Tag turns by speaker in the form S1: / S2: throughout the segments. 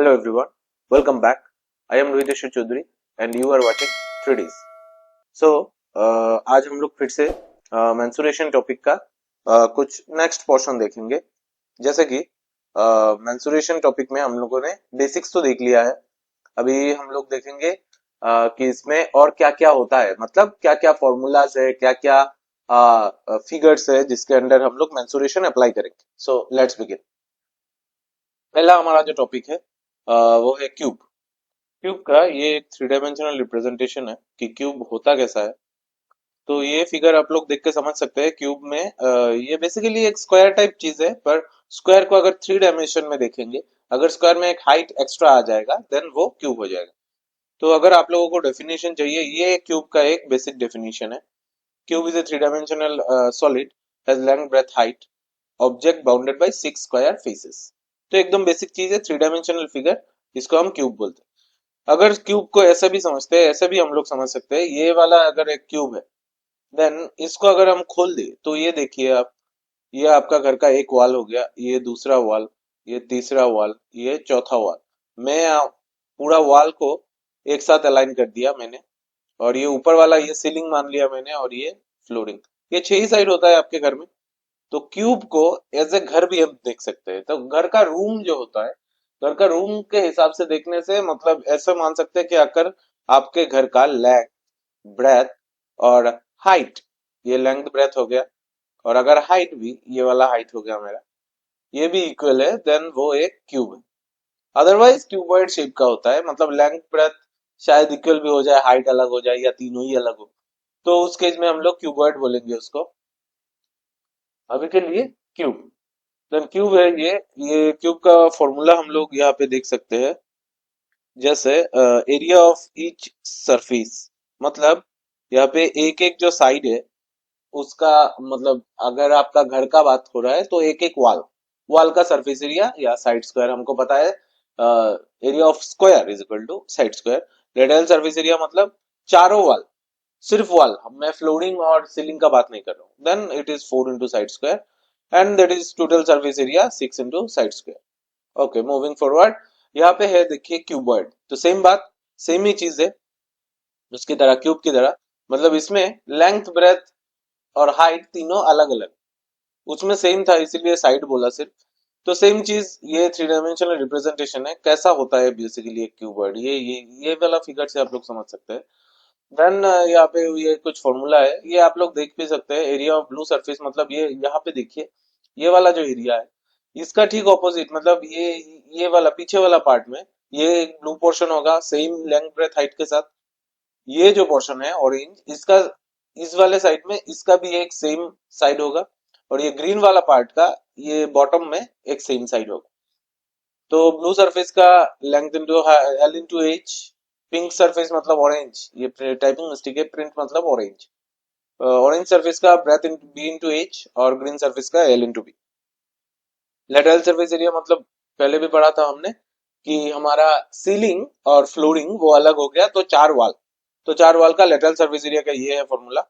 S1: Hello everyone, welcome back. I am Rohit Chaudhary and you are watching 3Ds. So आज हम लोग फिर से मेंसुरेशन टॉपिक का कुछ नेक्स्ट पोर्शन देखेंगे. जैसे कि मेंसुरेशन टॉपिक में हम लोगों ने बेसिक्स तो देख लिया है. अभी हम लोग देखेंगे कि इसमें और क्या क्या होता है, मतलब क्या क्या फॉर्मूलाज है, क्या क्या फिगर्स है जिसके अंडर हम लोग मेंसुरेशन अप्लाई करेंगे. So let's begin. पहला हमारा जो टॉपिक है वो है क्यूब. क्यूब का ये एक थ्री डायमेंशनल रिप्रेजेंटेशन है कि क्यूब होता कैसा है. तो ये फिगर आप लोग देख के समझ सकते हैं. क्यूब में ये बेसिकली एक स्क्वायर टाइप चीज है, पर स्क्वायर को अगर थ्री डायमेंशन में देखेंगे, अगर स्क्वायर में एक हाइट एक्स्ट्रा आ जाएगा देन वो क्यूब हो जाएगा. तो अगर आप लोगों को डेफिनेशन चाहिए, ये क्यूब का एक बेसिक डेफिनेशन है. Cube is a three dimensional solid, has length breadth height, object bounded by six square faces. तो एकदम बेसिक चीज है, थ्री डायमेंशनल फिगर, इसको हम क्यूब बोलते हैं. अगर क्यूब को ऐसे भी समझते हैं, ऐसे भी हम लोग समझ सकते हैं, ये वाला अगर एक क्यूब है देन इसको अगर हम खोल दे तो ये देखिए आप, ये आपका घर का एक वॉल हो गया, ये दूसरा वॉल, ये तीसरा वॉल, ये चौथा वॉल. मैं पूरा वॉल को एक साथ अलाइन कर दिया मैंने, और ये ऊपर वाला ये सीलिंग मान लिया मैंने, और ये फ्लोरिंग. ये 6 ही साइड होता है आपके घर में. तो क्यूब को एज ए घर भी हम देख सकते हैं. तो घर का रूम जो होता है, घर का रूम के हिसाब से देखने से मतलब ऐसा मान सकते हैं कि अगर आपके घर का लेंथ, ब्रेथ और हाइट, ये लेंथ ब्रेथ हो गया, और अगर हाइट भी, ये वाला हाइट हो गया मेरा, ये भी इक्वल है, देन वो एक क्यूब है. अदरवाइज क्यूबॉइड शेप का होता है, मतलब लेंथ ब्रेथ शायद इक्वल भी हो जाए, हाइट अलग हो जाए, या तीनों ही अलग हो, तो उस केस में हम लोग क्यूबॉइड बोलेंगे उसको. अभी के लिए क्यूब. देन क्यूब है ये क्यूब का फॉर्मूला हम लोग यहाँ पे देख सकते हैं. जैसे एरिया ऑफ ईच सरफेस, मतलब यहाँ पे एक एक जो साइड है उसका, मतलब अगर आपका घर का बात हो रहा है तो एक एक वॉल, वॉल का सरफेस एरिया या साइड स्क्वायर, हमको पता है area of square is equal to side square. Radial surface area मतलब चारों वॉल, सिर्फ वॉल, मैं फ्लोरिंग और सीलिंग का बात नहीं कर रहा हूँ, then it is 4 into side square, and that is total surface area 6 into side square. Okay, moving forward. यहाँ पे है देखिए क्यूबॉइड, तो सेम बात, सेम ही चीज है उसकी तरह, क्यूब की तरह. मतलब इसमें लेंथ, ब्रेथ और हाइट तीनों अलग अलग, उसमें सेम था इसीलिए साइड बोला सिर्फ. तो सेम चीज ये थ्री डायमेंशनल रिप्रेजेंटेशन है. कैसा होता है बेसिकली एक क्यूबॉइड, ये वाला फिगर से आप लोग समझ सकते हैं. देन यहाँ पे ये कुछ फॉर्मूला है, ये आप लोग देख भी सकते हैं. एरिया ऑफ ब्लू सरफेस, मतलब ये यहाँ पे देखिए, ये वाला जो एरिया है इसका ठीक ऑपोजिट, मतलब ये वाला पीछे वाला पार्ट में ये ब्लू पोर्शन होगा सेम लेंथ ब्रेथ हाइट के साथ. ये जो पोर्शन है ऑरेंज, इसका इस वाले साइड में इसका भी एक सेम साइड होगा, और ये ग्रीन वाला पार्ट का ये बॉटम में एक सेम साइड होगा. तो ब्लू सरफेस का length into L into H, pink surface मतलब ऑरेंज, ये टाइपिंग मिस्टेक है, प्रिंट मतलब ऑरेंज. ऑरेंज सरफेस का breadth into B into H, और ग्रीन सरफेस का L into B. Lateral surface area मतलब पहले भी पढ़ा था हमने कि हमारा सीलिंग और फ्लोरिंग वो अलग हो गया, तो चार वॉल, तो चार वॉल का लेटरल सर्विस एरिया का ये है फॉर्मूला.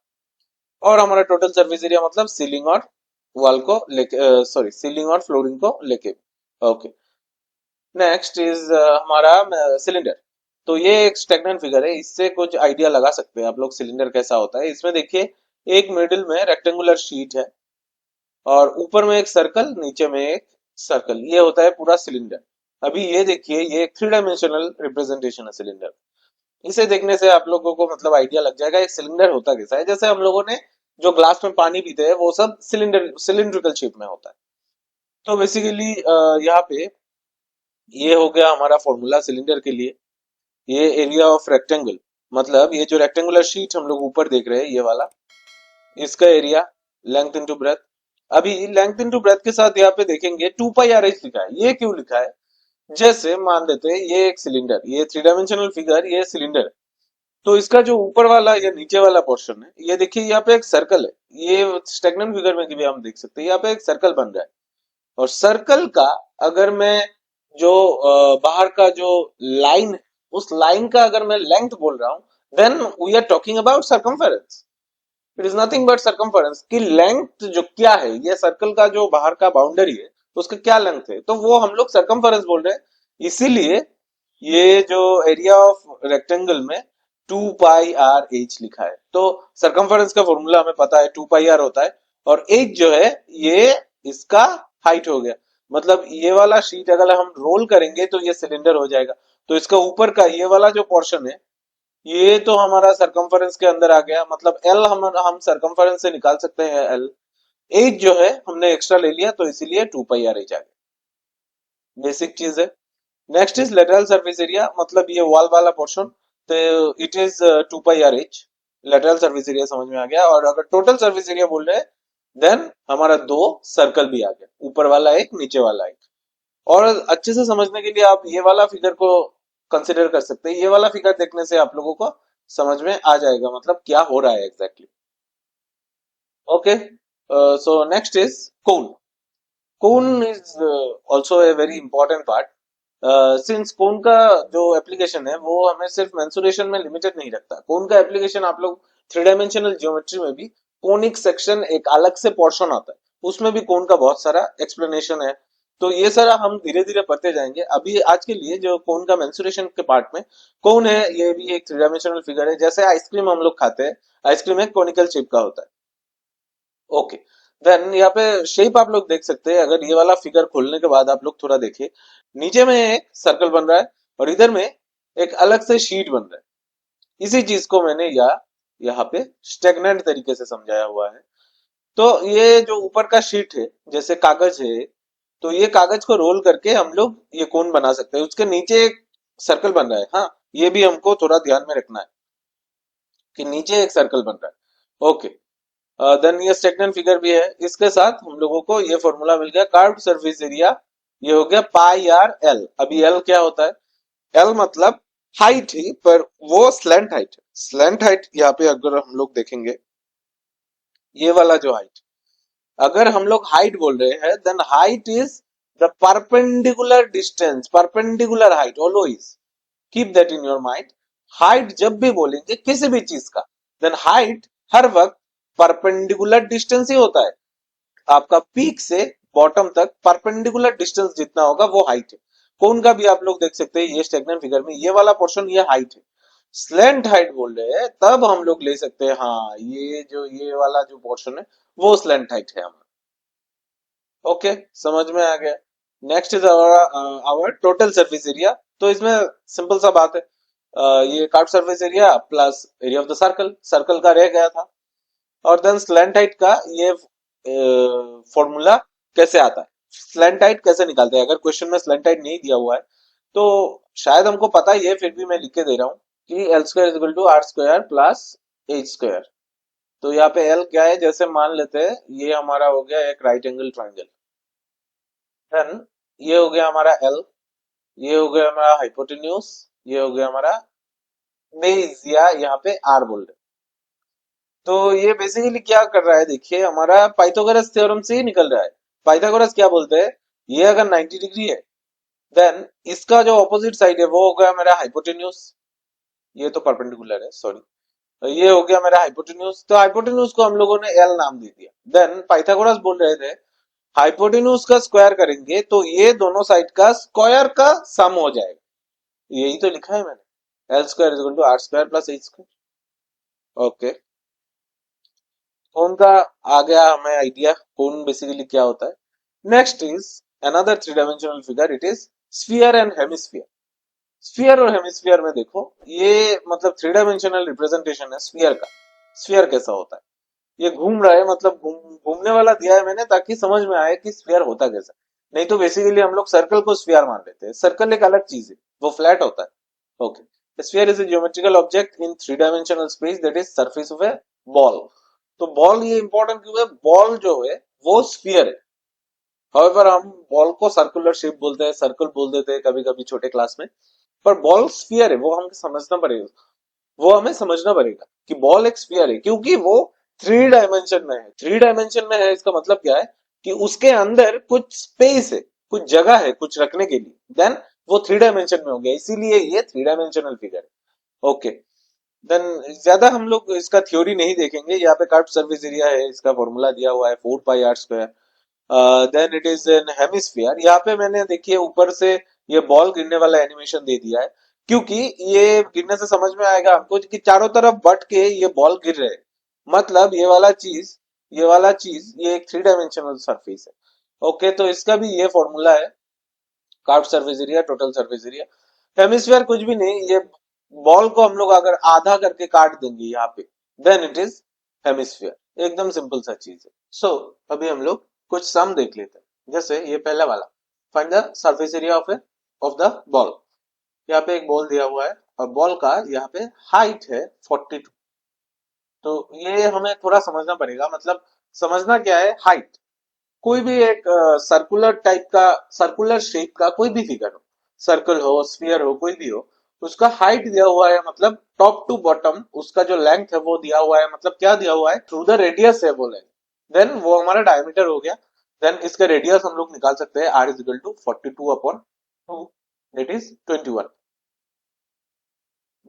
S1: और हमारा टोटल सर्विस एरिया मतलब सीलिंग और वॉल को लेके, सॉरी सीलिंग और फ्लोरिंग को लेके. ओके, नेक्स्ट इज हमारा सिलेंडर. तो ये एक स्टेगनेंट फिगर है, इससे कुछ आइडिया लगा सकते हैं आप लोग सिलेंडर कैसा होता है. इसमें देखिए एक मिडिल में रेक्टेंगुलर शीट है, और ऊपर में एक सर्कल, नीचे में एक सर्कल, ये होता है पूरा सिलेंडर. अभी ये देखिए, ये एक थ्री डायमेंशनल रिप्रेजेंटेशन है सिलेंडर. इसे देखने से आप लोगों को मतलब आइडिया लग जाएगा एक सिलेंडर होता कैसा है. जैसे हम लोगों ने जो ग्लास में पानी पीते हैं वो सब सिलेंड्रिकल शेप में होता है. तो बेसिकली यहाँ पे ये हो गया हमारा फॉर्मूला सिलेंडर के लिए. ये एरिया ऑफ रेक्टेंगल, मतलब ये जो रेक्टेंगुलर शीट हम लोग ऊपर देख रहे हैं ये वाला, इसका एरिया लेंथ इंटू ब्रेथ. अभी लेंथ इंटू ब्रेथ के साथ यहाँ पे देखेंगे 2 पाई आर एच लिखा है. ये क्यों लिखा है? जैसे मान लेते हैं ये एक सिलेंडर, ये थ्री डायमेंशनल फिगर, ये सिलेंडर, तो इसका जो ऊपर वाला या नीचे वाला पोर्शन है, ये देखिए यहाँ पे एक सर्कल है. ये स्टेगनेंट फिगर में भी हम देख सकते हैं, यहाँ पे एक सर्कल बन रहा है. और सर्कल का अगर मैं जो बाहर का जो लाइन है, उस लाइन का अगर मैं लेंथ बोल रहा हूं, then we are talking about circumference. It is nothing but circumference की लेंथ जो क्या है, ये सर्कल का जो बाहर का बाउंड्री है उसका क्या लेंथ है, तो वो हम लोग सर्कमफेरेंस बोल रहे हैं. इसीलिए ये जो एरिया ऑफ रेक्टेंगल में 2 पाई r h लिखा है। तो सरकमफेरेंस का फॉर्मूला हमें पता है, 2 पाई r होता है, और h जो है ये इसका हाइट हो गया। मतलब ये वाला शीट अगर हम रोल करेंगे तो ये सिलेंडर हो जाएगा। तो इसका ऊपर का ये वाला जो पोर्शन है ये तो हमारा सरकमफेरेंस के अंदर आ गया। मतलब एल हम सरकमफेरेंस से निकाल सकते हैं एल। एज जो है हमने एक्स्ट्रा ले लिया तो इसीलिए 2 पाई r h आ गया। बेसिक चीज है। Next is lateral surface area, मतलब ये वॉल वाला पोर्शन, तो it is 2 pi r h। Lateral surface area समझ में आ गया। और अगर टोटल सरफेस एरिया बोल रहे हैं देन हमारा दो सर्कल भी आ गया, ऊपर वाला एक नीचे वाला एक। और अच्छे से समझने के लिए आप ये वाला फिगर को कंसिडर कर सकते हैं। ये वाला फिगर देखने से आप लोगों को समझ में आ जाएगा मतलब क्या हो रहा है exactly. Okay, so next is cone. Cone is also a very important part. Since cone का जो एप्लीकेशन है वो हमें सिर्फ मेंसुरेशन में लिमिटेड नहीं रखता। कोन का एप्लीकेशन आप लोग 3 डायमेंशनल ज्योमेट्री में भी, कोनिक सेक्शन एक अलग से पोर्शन आता है, उसमें भी कोन का बहुत सारा एक्सप्लेनेशन है। तो ये सारा हम धीरे धीरे पढ़ते जाएंगे। अभी आज के लिए जो कोन का मेंसुरेशन के पार्ट में, कोन है ये भी एक 3 डायमेंशनल फिगर है। जैसे आइसक्रीम हम लोग खाते हैं, आइसक्रीम एक कोनिकल शेप का होता है। ओके, देन यहाँ पे शेप आप लोग देख सकते हैं। अगर ये वाला फिगर खोलने के बाद आप लोग थोड़ा देखिए, नीचे में एक सर्कल बन रहा है और इधर में एक अलग से शीट बन रहा है। इसी चीज को मैंने यहाँ पे स्टेगनेंट तरीके से समझाया हुआ है। तो ये जो ऊपर का शीट है जैसे कागज है, तो ये कागज को रोल करके हम लोग ये कोन बना सकते हैं। उसके नीचे एक सर्कल बन रहा है, हाँ ये भी हमको थोड़ा ध्यान में रखना है कि नीचे एक सर्कल बन रहा है। ओके, देन ये सेकंड फिगर भी है। इसके साथ हम लोगों को ये फॉर्मूला मिल गया कर्व्ड सरफेस एरिया, ये हो गया पाई आर एल। अभी एल क्या होता है? एल मतलब हाइट ही, पर वो स्लैंट हाइट है। स्लैंट हाइट यहाँ पे अगर हम लोग देखेंगे, ये वाला जो हाइट, अगर हम लोग हाइट बोल रहे हैं then height is the perpendicular distance, perpendicular height always, keep that in your mind. Height जब भी बोलेंगे किसी भी चीज का, देन हाइट हर वक्त परपेंडिकुलर डिस्टेंस ही होता है। आपका पीक से बॉटम तक परपेंडिकुलर डिस्टेंस जितना होगा वो हाइट है। कोन का भी आप लोग देख सकते हैं, ये स्टेगनेंट फिगर में ये वाला पोर्शन ये हाइट है। स्लैंट हाइट बोल रहे हैं तब हम लोग ले सकते हैं, हाँ ये वाला जो पोर्शन है वो स्लैंट हाइट है हमारा। ओके, समझ में आ गया। Next is our total surface area. तो इसमें सिंपल सा बात है, ये curve surface area plus area of the circle, circle का रह गया था। और देन स्लैंट हाइट का ये फॉर्मूला कैसे आता है, स्लैंट हाइट कैसे निकालते हैं। अगर क्वेश्चन में स्लैंट हाइट नहीं दिया हुआ है तो शायद हमको पता ही है, फिर भी मैं लिख के दे रहा हूँ कि L square is equal to R square plus H square. तो यहाँ पे एल क्या है, जैसे मान लेते हैं ये हमारा हो गया एक राइट एंगल ट्राइंगल, देन ये हो गया हमारा एल, ये हो गया हमारा हाइपोटेन्यूज, ये हो गया हमारा बेस, या यहाँ पे आर बोल रहे। तो ये बेसिकली क्या कर रहा है, देखिए हमारा पाइथागोरस थ्योरम से ही निकल रहा है। पाइथागोरस क्या बोलते हैं, ये अगर 90 डिग्री है देन इसका जो ऑपोजिट साइड है वो हो गया मेरा हाइपोटेन्यूज। ये तो परपेंडिकुलर है, सॉरी। तो ये हो गया मेरा हाइपोटेन्यूज। तो हाइपोटेन्यूज को हम लोगों ने एल नाम दे दिया। देन पाइथागोरस बोल रहे थे हाइपोटेन्यूज का स्क्वायर करेंगे तो ये दोनों साइड का स्क्वायर का सम हो जाएगा। यही तो लिखा है मैंने, L square is equal to R square plus H square. Okay, cone का आ गया हमें आइडिया, कोन बेसिकली क्या होता है। Next is another 3 dimensional figure, it is sphere and hemisphere. Sphere और हेमिस्फीयर में देखो, ये मतलब 3 डायमेंशनल रिप्रेजेंटेशन है स्फीयर का। स्फीयर कैसा होता है, ये घूम रहा है, मतलब घूमने वाला दिया है मैंने ताकि समझ में आए कि स्फीयर होता कैसा। नहीं तो बेसिकली हम लोग सर्कल को स्फीयर मान लेते हैं। सर्कल एक अलग चीज है, वो फ्लैट होता है। Okay, sphere is a geometrical object in 3 dimensional space that is surface of a ball। तो बॉल ये इंपॉर्टेंट क्यों है, बॉल जो है वो स्फीयर है। हाउएवर हम बॉल को सर्कुलर शेप बोलते हैं, सर्कल बोल देते हैं कभी कभी छोटे क्लास में, पर बॉल स्फीयर है, वो हमें समझना पड़ेगा। वो हमें समझना पड़ेगा कि बॉल एक स्फीयर है क्योंकि वो 3 डायमेंशन में है। 3 डायमेंशन में है इसका मतलब क्या है कि उसके अंदर कुछ स्पेस है, कुछ जगह है कुछ रखने के लिए, देन वो 3 डायमेंशन में हो गया, इसीलिए ये 3 डायमेंशनल फिगर है। ओके, देन ज्यादा हम लोग इसका थ्योरी नहीं देखेंगे। यहाँ पे कर्व्ड सरफेस एरिया है, इसका फॉर्मूला दिया हुआ है 4 pi R square. Then it is an hemisphere. यहाँ पे मैंने देखिए ऊपर से ये बॉल गिरने वाला एनिमेशन दे दिया है, क्योंकि ये गिरने से समझ में आएगा हमको कि चारों तरफ बट के ये बॉल गिर रहे हैं। मतलब ये वाला चीज ये एक थ्री डायमेंशनल सरफेस है। ओके, तो इसका भी ये फॉर्मूला है, curve surface area, total surface area. Hemisphere कुछ भी नहीं, ये बॉल को हम लोग अगर आधा करके काट देंगे यहाँ पे, देन इट इज हेमिस्फीयर। एकदम सिंपल सा चीज है। सो अभी हम लोग कुछ सम देख लेते हैं। जैसे ये पहला वाला, find the surface area of the ball. यहाँ पे एक बॉल दिया हुआ है और बॉल का यहाँ पे हाइट है 42। तो ये हमें थोड़ा समझना पड़ेगा। मतलब समझना क्या है, हाइट। कोई भी एक सर्कुलर टाइप का, सर्कुलर शेप का कोई भी फिगर हो, सर्कल हो, स्फीयर हो, कोई भी हो, उसका हाइट दिया हुआ है, मतलब टॉप टू बॉटम उसका जो लेंथ है वो दिया हुआ है। मतलब क्या दिया हुआ है, थ्रू द रेडियस है वो लेंथ, देन वो हमारा डायमीटर हो गया। देन इसका रेडियस हम लोग निकाल सकते हैं, r is equal to 42/2, that is 21।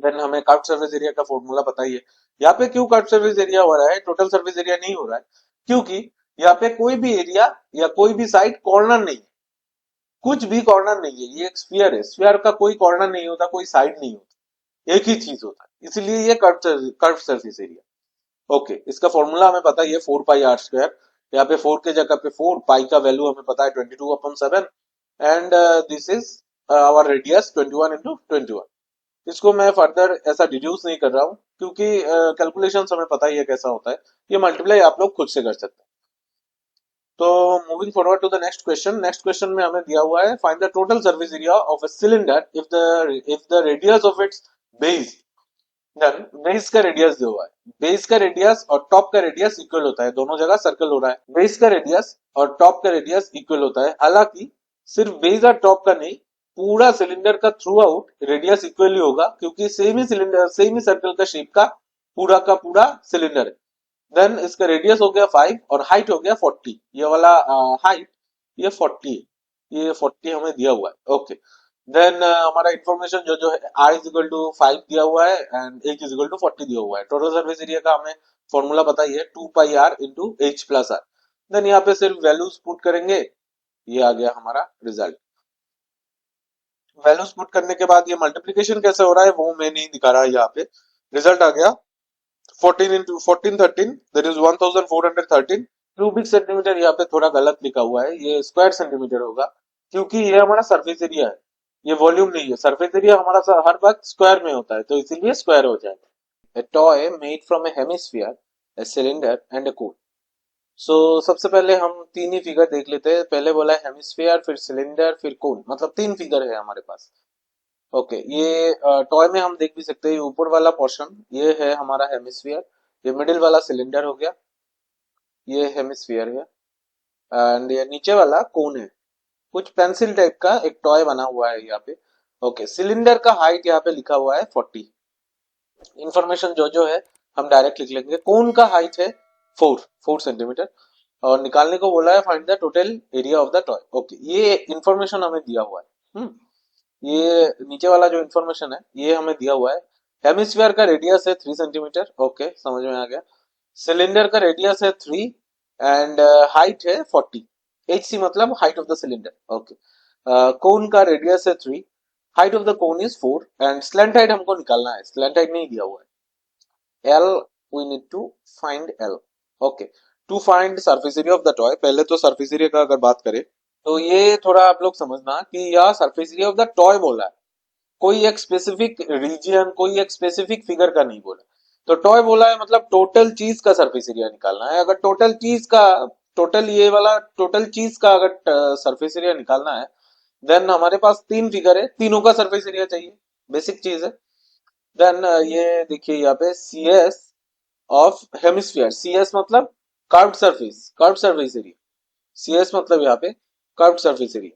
S1: Then हमें कर्व सर्फेस एरिया का फॉर्मूला पता ही है। यहाँ पे क्यों कर्व सर्फेस एरिया हो रहा है, टोटल सर्फेस एरिया नहीं हो रहा है? क्योंकि यहाँ पे कोई भी एरिया या कोई भी साइड कॉर्नर नहीं है, कुछ भी कॉर्नर नहीं है। ये एक स्फीयर है, स्फीयर का कोई कॉर्नर नहीं होता, कोई साइड नहीं होता, एक ही चीज होता है, इसलिए ये कर्व सर्फेस एरिया। ओके, इसका फॉर्मूला हमें पता ही है, 4πr²। यहाँ पे 4 के जगह पे 4, पाई का वैल्यू हमें पता है 22/7, and this is our radius 21 × 21। इसको मैं फर्दर ऐसा डिड्यूस नहीं कर रहा हूँ, क्योंकि कैलकुलेशन हमें पता ही है कैसा होता है। ये मल्टीप्लाई आप लोग खुद से कर सकते हैं। तो moving forward to the next question. Next question में हमें दिया हुआ है, find the total surface area of a cylinder if the radius of its base. Done, base का रेडियस दिया हुआ है। बेस का रेडियस और टॉप का रेडियस इक्वल होता है, दोनों जगह सर्कल हो रहा है। बेस का रेडियस और टॉप का रेडियस इक्वल होता है। हालांकि सिर्फ बेस और टॉप का नहीं, पूरा सिलेंडर का थ्रू आउट रेडियस इक्वली होगा, क्योंकि सेम ही सिलेंडर, सेम ही सर्कल का पूरा सिलेंडर है। देन इसका रेडियस हो गया 5 और हाइट हो गया 40। ये वाला हाइट ये 40 है, ये 40 हमें दिया हुआ है। ओके, देन हमारा इंफॉर्मेशन जो जो है, r इज इक्वल टू 5 दिया हुआ है and h is equal to 40 दिया हुआ है। टोटल सर्फेस एरिया का हमें फॉर्मूला पता ही है, 2πr into h plus r। Then यहाँ पे सिर्फ वैल्यूज पुट करेंगे, ये आ गया हमारा रिजल्ट। वैल्यूज पुट करने के बाद ये मल्टीप्लीकेशन कैसे हो रहा है वो मैं नहीं दिखा रहा यहाँ पे। रिजल्ट आ गया 14 into 1413, that is 1413 cubic centimetre. यहाँ पे थोड़ा गलत लिखा हुआ है, ये स्क्वायर सेंटीमीटर होगा, क्योंकि ये हमारा सरफेस एरिया है, ये वॉल्यूम नहीं है। सरफेस एरिया हमारा हर वक्त स्क्वायर में होता है, तो इसीलिए स्क्वायर हो जाएगा। A toy made from a hemisphere, a cylinder and a cone. सो सबसे पहले हम तीन ही फिगर देख लेते हैं। पहले बोला है हेमिस्फीयर, फिर सिलेंडर, फिर कोन, मतलब तीन फिगर है हमारे पास। ओके, ये टॉय में हम देख भी सकते हैं, ऊपर वाला पोर्शन ये है हमारा हेमिस्फीयर, ये मिडिल वाला सिलेंडर हो गया, ये हेमिस्फीयर है, एंड ये नीचे वाला कोन है। कुछ पेंसिल टाइप का एक टॉय बना हुआ है यहाँ पे। ओके, सिलेंडर का हाइट यहाँ पे लिखा हुआ है 40। इंफॉर्मेशन जो जो है हम डायरेक्ट लिख लेंगे। कोन का हाइट है 4 सेंटीमीटर, और निकालने को बोला है find the total area of the toy. Okay, ये इंफॉर्मेशन हमें दिया हुआ है। ये नीचे वाला जो इंफॉर्मेशन है ये हमें दिया हुआ है। हेमिस्फीयर का रेडियस है 3 सेंटीमीटर। ओके, समझ में आ गया। सिलेंडर का रेडियस है 3 एंड हाइट है 40। एच सी मतलब height of the cylinder. Okay, cone का रेडियस है 3, height of the cone is 4 and slant height हमको निकालना है, स्लैंट हाइट नहीं दिया हुआ है। L, we need to find L. Okay, to find surface area of the toy. पहले तो सरफेस एरिया का अगर बात करें तो ये थोड़ा आप लोग समझना कि यह surface area of the toy बोला है, कोई एक स्पेसिफिक रीजन, कोई एक स्पेसिफिक फिगर का नहीं बोला। तो टॉय बोला है मतलब टोटल चीज का सरफेस एरिया निकालना है। अगर टोटल चीज का, टोटल ये वाला टोटल चीज का अगर सरफेस एरिया निकालना है, देन हमारे पास तीन फिगर है, तीनों का सरफेस एरिया चाहिए, बेसिक चीज है। देन ये देखिए यहाँ पे C S of hemisphere, C S मतलब curved surface area, C S मतलब यहाँ पे कर्व्ड सरफेस एरिया।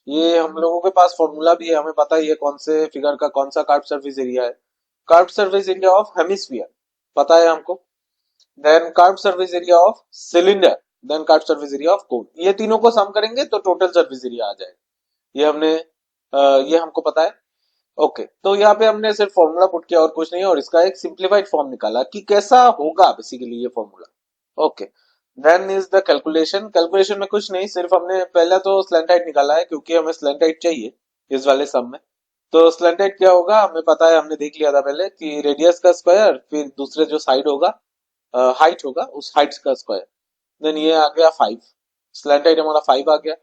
S1: ये हम लोगों के पास फॉर्मूला भी है, हमें पता ही है कौन से फिगर का कौन सा कर्व सरफेस एरिया है। Curve surface area of hemisphere पता है हमको, then curve surface area of cylinder, then curve surface area of cone. ये तीनों को सम करेंगे तो टोटल सरफेस एरिया आ जाएगा। ये हमने ये हमको पता है। ओके, तो यहाँ पे हमने सिर्फ फॉर्मूला पुट किया और कुछ नहीं, और इसका एक सिंप्लीफाइड फॉर्म निकाला कि कैसा होगा बेसिकली ये formula. Okay, then is the calculation. Calculation में कुछ नहीं, सिर्फ हमने पहला तो स्लैंट हाइट निकाला है, क्योंकि हमें स्लैंट हाइट चाहिए। इस वाले सम में। तो स्लैंटेड क्या होगा हमें पता है, हमने देख लिया था पहले कि रेडियस का स्क्वायर फिर दूसरे जो साइड होगा हाइट होगा उस हाइट का स्क्वायर। देन ये आ गया 5, स्लैंटेड हमारा 5 आ गया।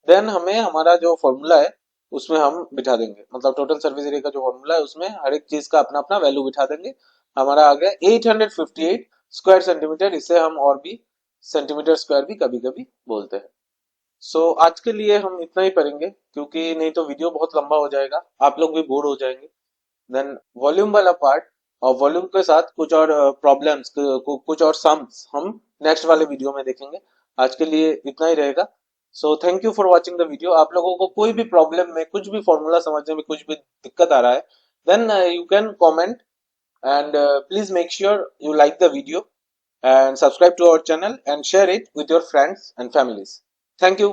S1: देन हमें हमारा जो फॉर्मूला है उसमें हम बिठा देंगे, मतलब टोटल सर्विस एरिया का जो फॉर्मूला है उसमें हर एक चीज का अपना अपना वैल्यू बिठा देंगे। हमारा आ गया 858 स्क्वायर सेंटीमीटर, इसे हम और भी सेंटीमीटर स्क्वायर भी कभी कभी बोलते हैं। सो आज के लिए हम इतना ही करेंगे क्योंकि नहीं तो वीडियो बहुत लंबा हो जाएगा, आप लोग भी बोर हो जाएंगे। देन वॉल्यूम वाला पार्ट और वॉल्यूम के साथ कुछ और प्रॉब्लम्स, कुछ और सम्स हम नेक्स्ट वाले वीडियो में देखेंगे। आज के लिए इतना ही रहेगा। So thank you for watching the video. आप लोगों को कोई भी प्रॉब्लम में, कुछ भी फॉर्मूला समझने में कुछ भी दिक्कत आ रहा है, then you can comment and please make sure you like the video and subscribe to our channel and share it with your friends and families. Thank you.